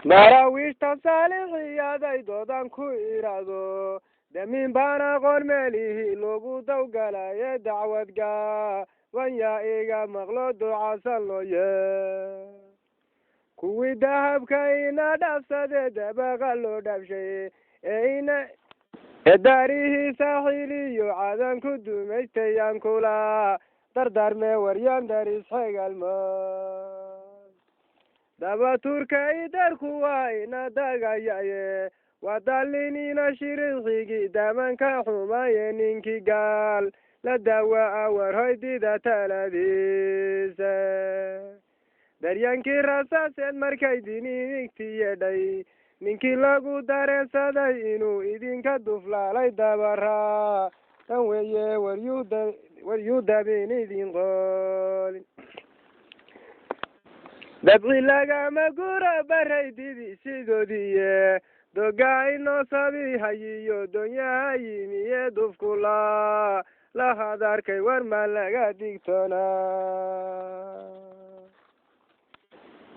دراويش تصالحي هذا دودان كويرادو دمين بانا قول مليه لوغو دوغالا يا دعوة قا ويا إيغا مغلود عسل يا كوي دهب كاينا دفسد دبغلو دبشي اينا داريه ساحلي يعادن كدو ميستيان كولا دردار موريان داريس حيق الماء دابا تركي داركوا اينا داغايا ودالينينا شيريغي دامن كحوما نينكي قال لا دواء ورهيدي دا تلابيسه daryankii rasaaseed markay diniigti yeedhay ninkii lagu dareensaday inuu idinka duflaalay dabaraa tan weeye waryuu dabin idin qoolin dabci lagama gura baraydidi sidoodiiye dogaa inoo sabi hayiyo donyaha yimiye dufkula lahad arkay war ma laga digtoonaa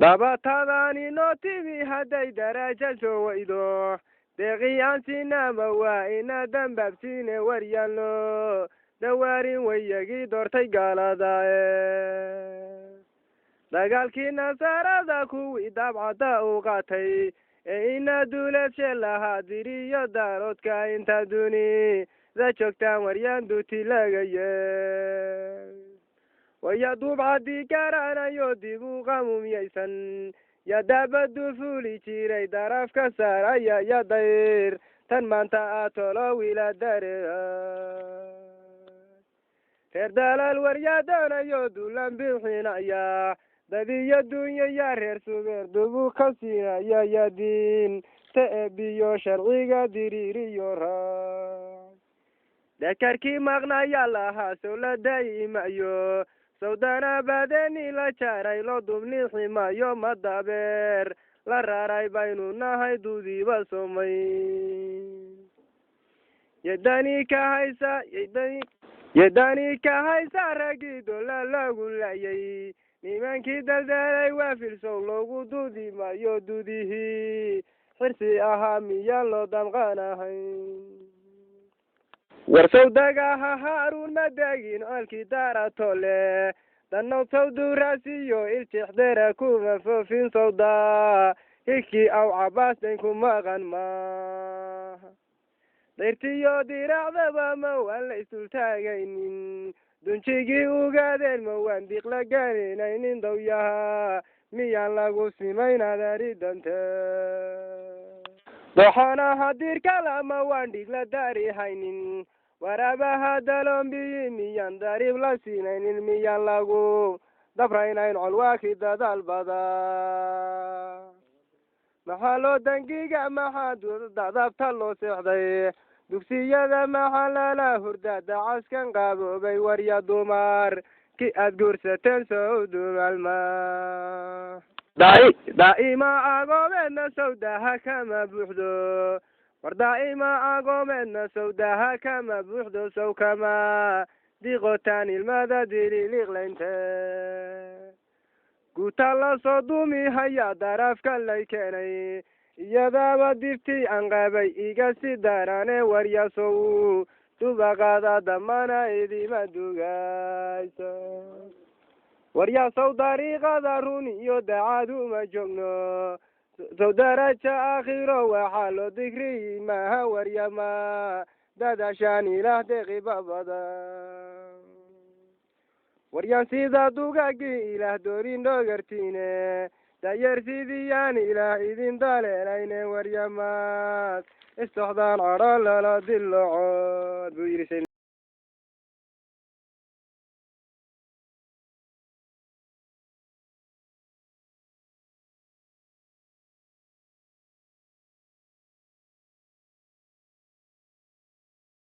dabatadani notibi hadday daraja soo waydo deeqiyaansinama waa ina dambabsiine waryaanlo dawaarin wayagii doortay gaaladae dagaalkii nasaarada kuwii dabcada u qaatay ee ina duuleedshe lahaa diriyo daaroodka inta dunida joogtaan waryaan duuti lagaye ويا دوب عدي كارانا يودي بوغامم يسن يا دابدو فولي تيري دراف كسارا يا داير تن مانتا اتولو ويلا داري تردال الوريادانا يودو لنبيحينا يا دادي يدونيا يا رير سوبر دوبو خسينا يا دين تأبيو شرعيقا ديريري يورا دكاركي مغنا يالها سولا دايما يو سودانا بدني لا شاري لو دبني حما يوم الدبر لا راراي بيننا هاي دودي بسومي يداني كهيسا رقي دولا لاغو لايي نيمان كي دلدالي وافل سولوغو دودي ما يو دوديه حرسي أهامي يالو دمغانا هاي warsawdagaha haarun madagin alkii daaratole dannow sawdu raasiyo iltixdera kuma foofin sawda hikii aw cabaasdayn ku maqan maaha dayrtiyo diracdaba ma waan la isultaagaynin dunjigii ugaadeen ma waan diqla ganinaynin dawyaha miyaan lagu simaynaad aridante doxonaha dirkalama waan dhigla daari haynin warabaha dalombiyi miyaan darib la siinaynin miyaan lagu dabraynayn colwaakii dadaal badaa maxaa loo dangiga maxaa dadabta loo seexday dugsiyada maxaa lala hurda dacaskan qaaboobay warya dumar ki aad guursateen soo dumalma daa'ima agoomeedna sawdaha kama buuxdo war daa'ima agoomeedna sawdaha kama buuxdo sow kama diqotaan ilmada dililiqlaynte guuta la soo duumi hayaa daraafka lay keenay iyadaaba dibtii aan qabay iga si darane waryasow dubaqaada damana idima dugayso waryasow dariiqada run iyo dacaadu ma joogno sow daraja aakhiro waxaa loo digriyi maaha waryama dadashaan ilaah deeqiba badan waryaan sida dugaagii ilaah doorin dhogartiine dayeer sidiyaan ilaah idin daleelayne waryamaad istoxdaan cadho lala dilocood buu yidhi